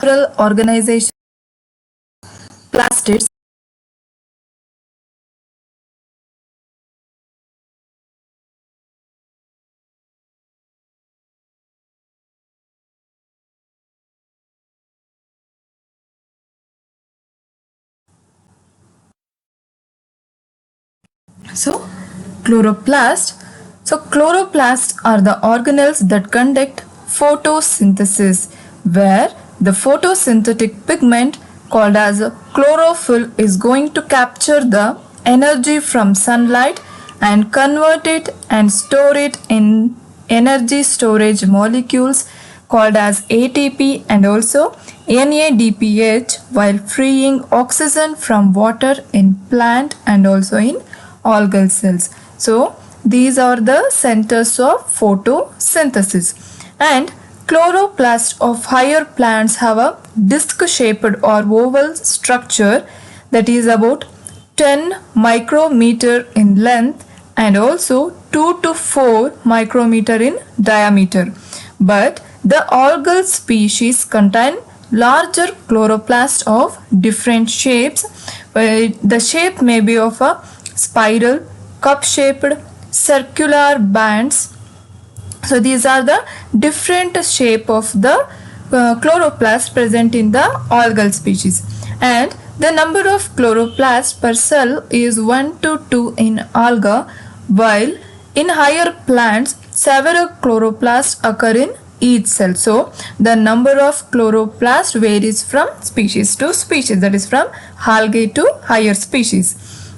several organizations, plastids. So, chloroplast. So, chloroplasts are the organelles that conduct photosynthesis, where the photosynthetic pigment called as chlorophyll is going to capture the energy from sunlight and convert it and store it in energy storage molecules called as ATP and also NADPH, while freeing oxygen from water in plant and also in algal cells. So these are the centers of photosynthesis. And chloroplasts of higher plants have a disc shaped or oval structure that is about 10 micrometer in length and also 2 to 4 micrometer in diameter. But the algal species contain larger chloroplasts of different shapes. The shape may be of a spiral, cup-shaped, circular bands. So these are the different shape of the chloroplast present in the algal species. And the number of chloroplasts per cell is 1 to 2 in alga, while in higher plants several chloroplasts occur in each cell. So the number of chloroplasts varies from species to species, that is from algae to higher species.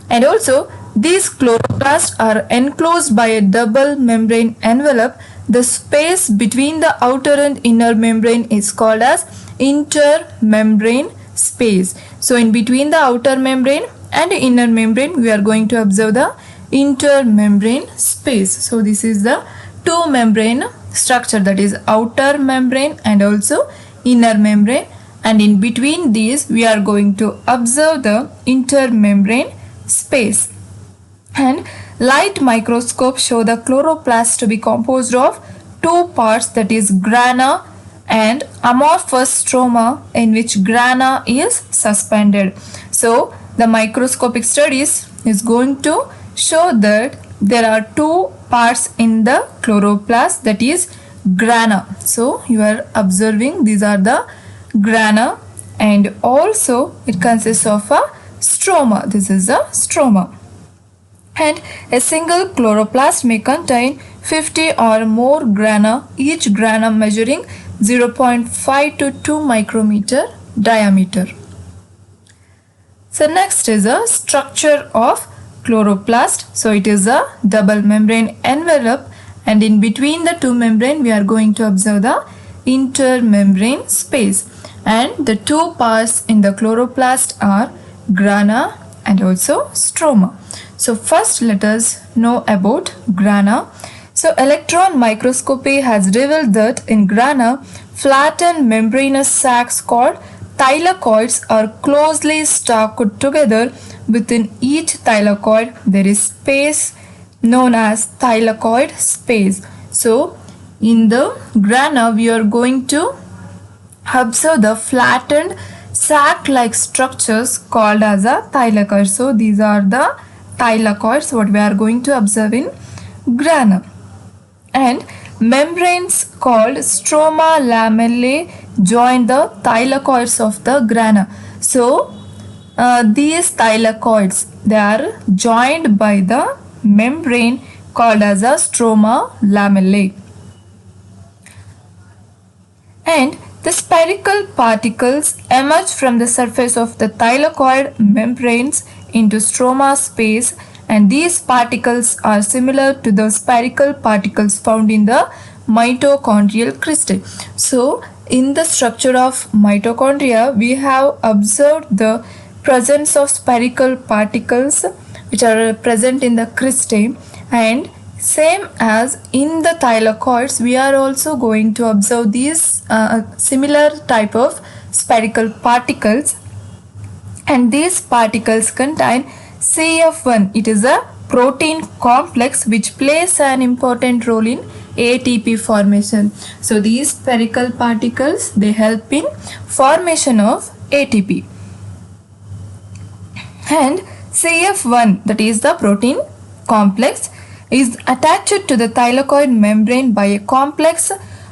And also these chloroplasts are enclosed by a double membrane envelope. The space between the outer and inner membrane is called as intermembrane space. So in between the outer membrane and inner membrane we are going to observe the intermembrane space. So this is the two membrane structure, that is outer membrane and also inner membrane, and in between these we are going to observe the intermembrane space. And light microscopes show the chloroplast to be composed of two parts, that is grana and amorphous stroma, in which grana is suspended. So the microscopic studies is going to show that there are two parts in the chloroplast, that is grana. So you are observing these are the grana, and also it consists of a stroma. This is a stroma. And a single chloroplast may contain 50 or more grana, each grana measuring 0.5 to 2 micrometer diameter. So next is a structure of chloroplast. So it is a double membrane envelope, and in between the two membrane we are going to observe the intermembrane space, and the two parts in the chloroplast are grana and also stroma. So first let us know about grana. So electron microscopy has revealed that in grana flattened membranous sacs called thylakoids are closely stacked together. Within each thylakoid there is space known as thylakoid space. So in the grana we are going to observe the flattened sac-like structures called as a thylakoid. So these are the thylakoids what we are going to observe in grana. And membranes called stroma lamellae join the thylakoids of the grana. So these thylakoids, they are joined by the membrane called as a stroma lamellae. And the spherical particles emerge from the surface of the thylakoid membranes into stroma space, and these particles are similar to the spherical particles found in the mitochondrial crystal. So in the structure of mitochondria we have observed the presence of spherical particles which are present in the cristae, and same as in the thylakoids we are also going to observe these similar type of spherical particles, and these particles contain CF1. It is a protein complex which plays an important role in ATP formation. So these spherical particles, they help in formation of ATP. And CF1, that is the protein complex, is attached to the thylakoid membrane by a complex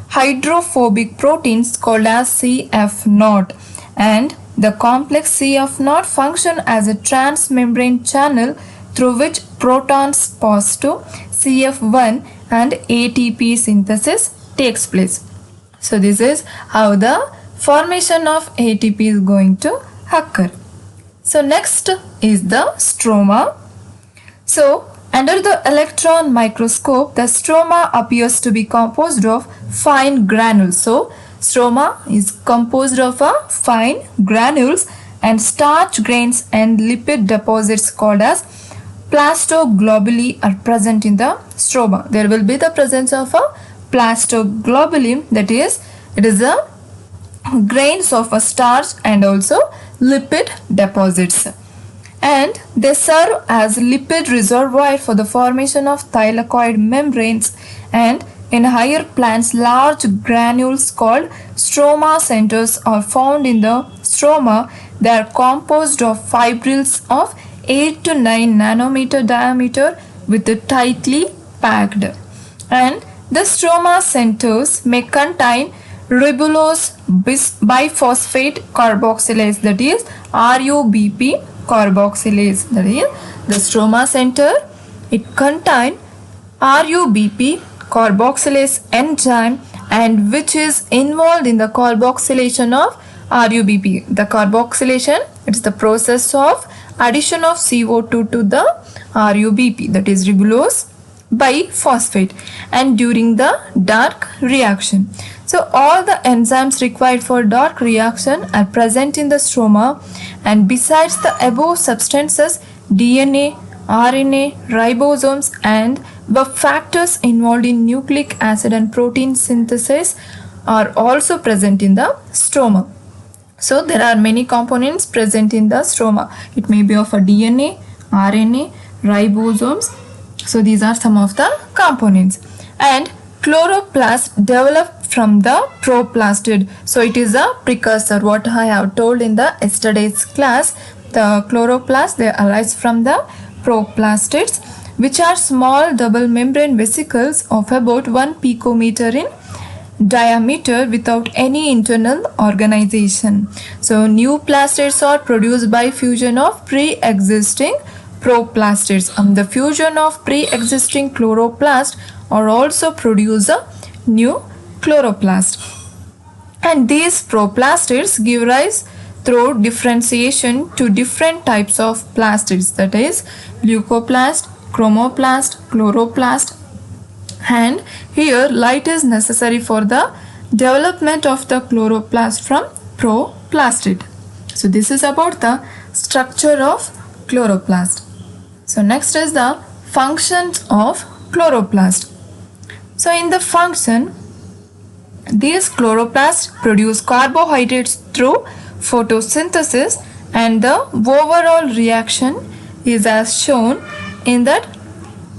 hydrophobic proteins called as CF0, and the complex CF0 function as a transmembrane channel through which protons pass to CF1 and ATP synthesis takes place. So this is how the formation of ATP is going to occur. So next is the stroma. So under the electron microscope, the stroma appears to be composed of fine granules. So stroma is composed of fine granules and starch grains and lipid deposits called as plastoglobuli are present in the stroma. There will be the presence of a plastoglobuli, that is, it is a grains of a starch and also lipid deposits, and they serve as lipid reservoir for the formation of thylakoid membranes, and in higher plants large granules called stroma centers are found in the stroma. They are composed of fibrils of 8 to 9 nanometer diameter with tightly packed, and the stroma centers may contain ribulose biphosphate carboxylase, that is RUBP carboxylase. That is the stroma center, it contains RUBP carboxylase enzyme, and which is involved in the carboxylation of RUBP. The carboxylation, it is the process of addition of CO2 to the RUBP, that is ribulose biphosphate, and during the dark reaction. So all the enzymes required for dark reaction are present in the stroma, and besides the above substances, DNA, RNA, ribosomes and the factors involved in nucleic acid and protein synthesis are also present in the stroma. So there are many components present in the stroma. It may be of a DNA, RNA, ribosomes. So these are some of the components. And chloroplast developed from the proplastid. So it is a precursor, what I have told in the yesterday's class. The chloroplast, they arise from the proplastids, which are small double membrane vesicles of about 1 picometer in diameter without any internal organization. So new plastids are produced by fusion of pre-existing proplastids. The fusion of pre-existing chloroplast or also produce a new chloroplast. And these proplastids give rise through differentiation to different types of plastids, that is leucoplast, chromoplast, chloroplast. And here light is necessary for the development of the chloroplast from proplastid. So this is about the structure of chloroplast. So next is the functions of chloroplast. So in the function, these chloroplasts produce carbohydrates through photosynthesis, and the overall reaction is as shown in that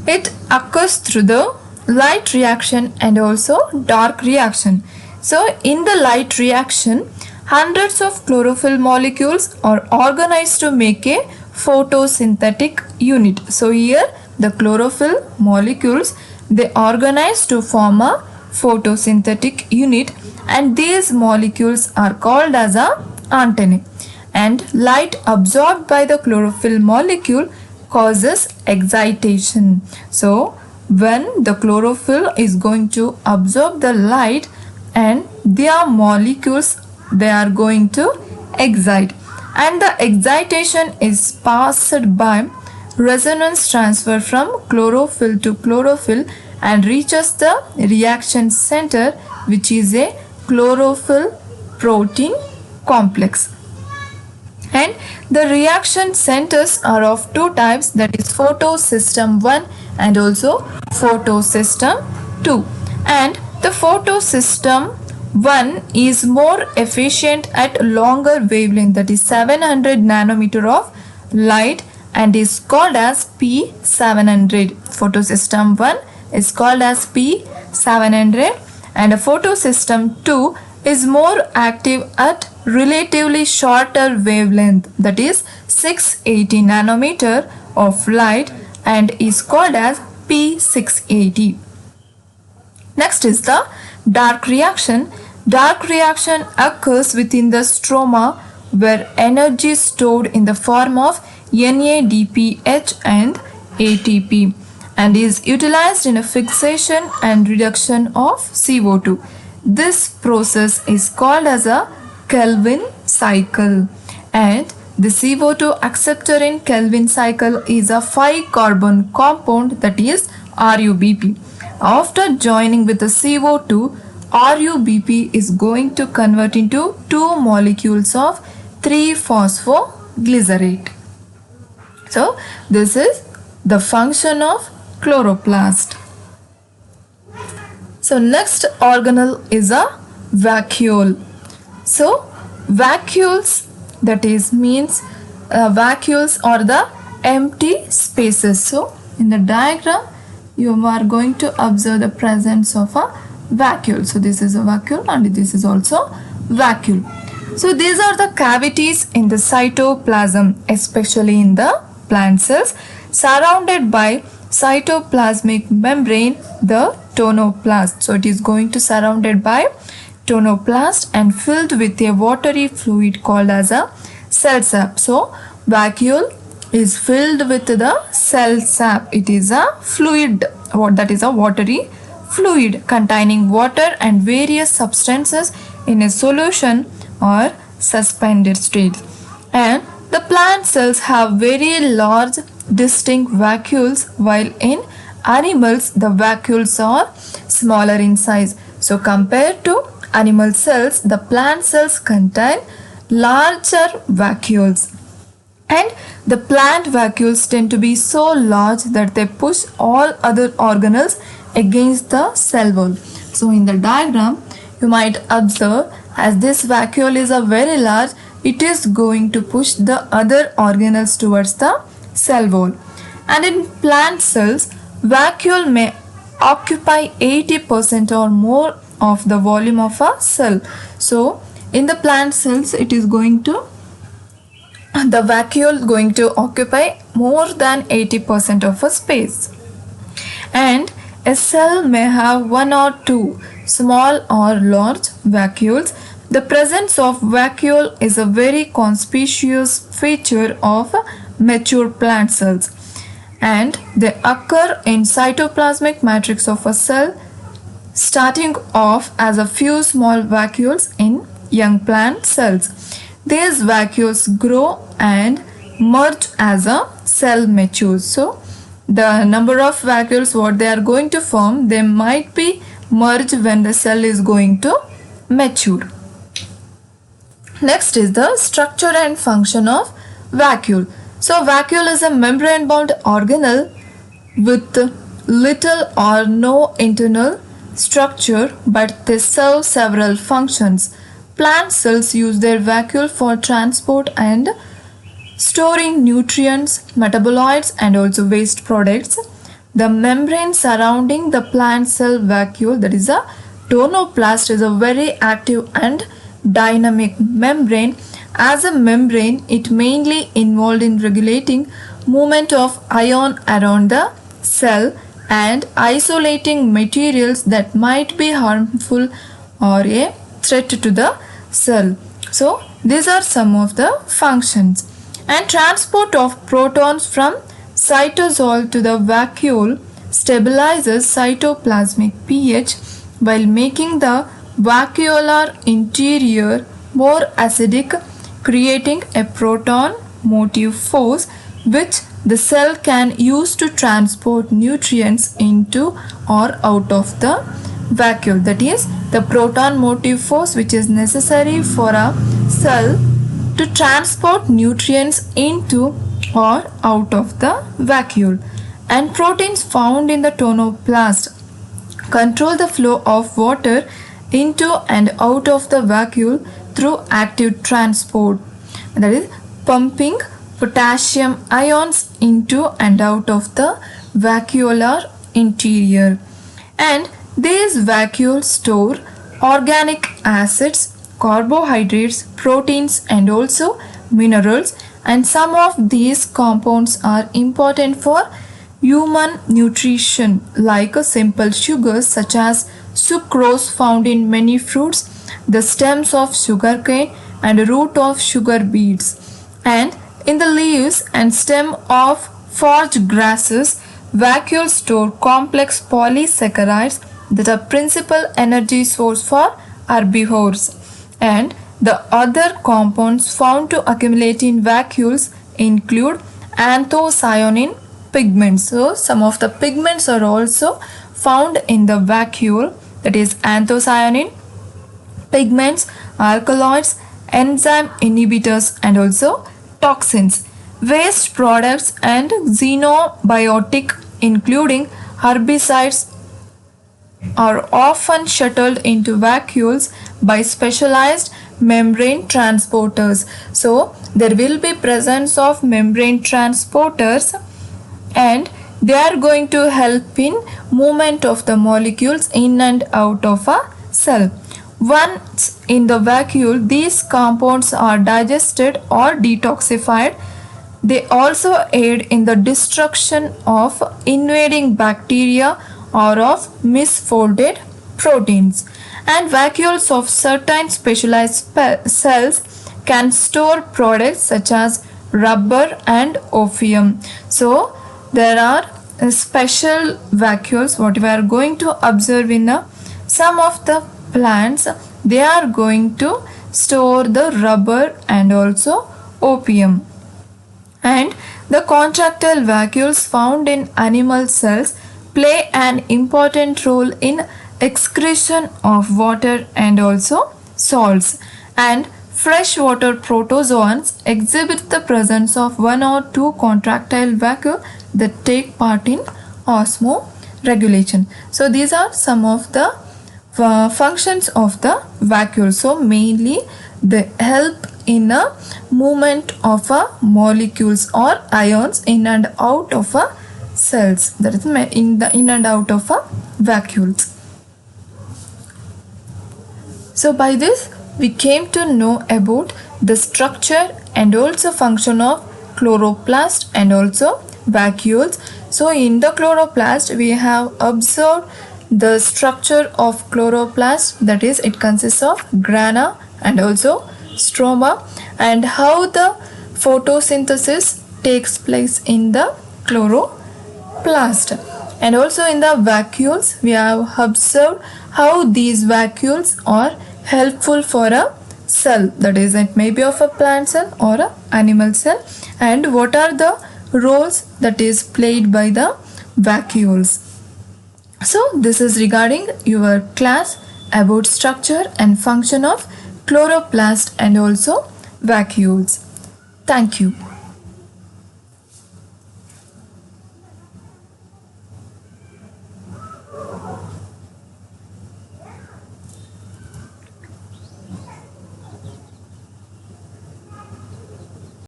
it occurs through the light reaction and also dark reaction. So in the light reaction, hundreds of chlorophyll molecules are organized to make a photosynthetic unit. So here the chlorophyll molecules, they organize to form a photosynthetic unit, and these molecules are called as a antennae, and light absorbed by the chlorophyll molecule causes excitation. So when the chlorophyll is going to absorb the light, and their molecules, they are going to excite, and the excitation is passed by resonance transfer from chlorophyll to chlorophyll and reaches the reaction center, which is a chlorophyll protein complex. And the reaction centers are of two types, that is photosystem 1 and also photosystem 2. And the photosystem 1 is more efficient at longer wavelength, that is 700 nanometer of light, and is called as P700. Photosystem 1, is called as P700, and a photosystem 2 is more active at relatively shorter wavelength, that is 680 nanometer of light, and is called as P680. Next is the dark reaction. Dark reaction occurs within the stroma where energy is stored in the form of NADPH and ATP and is utilized in a fixation and reduction of CO2. This process is called as a Kelvin cycle, and the CO2 acceptor in Kelvin cycle is a 5-carbon compound, that is RUBP. After joining with the CO2, RUBP is going to convert into 2 molecules of 3-phosphoglycerate. So this is the function of chloroplast. So next organelle is a vacuole. So vacuoles, that is means vacuoles are the empty spaces. So in the diagram you are going to observe the presence of a vacuole. So this is a vacuole and this is also vacuole. So these are the cavities in the cytoplasm, especially in the plant cells, surrounded by cytoplasmic membrane, the tonoplast. So it is going to surrounded by tonoplast and filled with a watery fluid called as a cell sap. So vacuole is filled with the cell sap. It is a fluid, that is a watery fluid containing water and various substances in a solution or suspended state. And the plant cells have very large distinct vacuoles, while in animals the vacuoles are smaller in size. So compared to animal cells, the plant cells contain larger vacuoles, and the plant vacuoles tend to be so large that they push all other organelles against the cell wall. So in the diagram you might observe, as this vacuole is a very large, it is going to push the other organelles towards the cell wall. And in plant cells, vacuole may occupy 80% or more of the volume of a cell. So in the plant cells it is going to, the vacuole going to occupy more than 80% of a space. And a cell may have 1 or 2 small or large vacuoles. The presence of vacuole is a very conspicuous feature of mature plant cells, and they occur in cytoplasmic matrix of a cell, starting off as a few small vacuoles in young plant cells. These vacuoles grow and merge as a cell matures. So the number of vacuoles what they are going to form, they might be merged when the cell is going to mature. Next is the structure and function of vacuole. So vacuole is a membrane bound organelle with little or no internal structure, but they serve several functions. Plant cells use their vacuole for transport and storing nutrients, metabolites and also waste products. The membrane surrounding the plant cell vacuole, that is a tonoplast, is a very active and dynamic membrane. As a membrane, it mainly involved in regulating movement of ion around the cell and isolating materials that might be harmful or a threat to the cell. So these are some of the functions. And transport of protons from cytosol to the vacuole stabilizes cytoplasmic pH while making the vacuolar interior more acidic, creating a proton motive force which the cell can use to transport nutrients into or out of the vacuole. That is the proton motive force which is necessary for a cell to transport nutrients into or out of the vacuole. And proteins found in the tonoplast control the flow of water into and out of the vacuole through active transport, that is pumping potassium ions into and out of the vacuolar interior. And these vacuoles store organic acids, carbohydrates, proteins, and also minerals. And some of these compounds are important for human nutrition, like simple sugars such as sucrose found in many fruits, the stems of sugarcane, and root of sugar beets. And in the leaves and stem of forage grasses, vacuoles store complex polysaccharides that are principal energy source for herbivores. And the other compounds found to accumulate in vacuoles include anthocyanin pigments. So some of the pigments are also found in the vacuole, that is anthocyanin pigments, alkaloids, enzyme inhibitors, and also toxins. Waste products and xenobiotic including herbicides are often shuttled into vacuoles by specialized membrane transporters. So there will be presence of membrane transporters, and they are going to help in movement of the molecules in and out of a cell. Once in the vacuole, these compounds are digested or detoxified. They also aid in the destruction of invading bacteria or of misfolded proteins. And vacuoles of certain specialized cells can store products such as rubber and opium. So there are special vacuoles what we are going to observe in some of the plants. They are going to store the rubber and also opium. And the contractile vacuoles found in animal cells play an important role in excretion of water and also salts. And freshwater protozoans exhibit the presence of one or two contractile vacuoles that take part in osmoregulation. So these are some of the functions of the vacuole. So mainly they help in a movement of molecules or ions in and out of cells, that is in and out of vacuoles. So by this we came to know about the structure and also function of chloroplast and also vacuoles. So in the chloroplast we have observed the structure of chloroplast, that is it consists of grana and also stroma, and how the photosynthesis takes place in the chloroplast. And also in the vacuoles we have observed how these vacuoles are helpful for a cell, that is it may be of a plant cell or a animal cell, and what are the roles that is played by the vacuoles. So this is regarding your class about structure and function of chloroplast and also vacuoles. Thank you.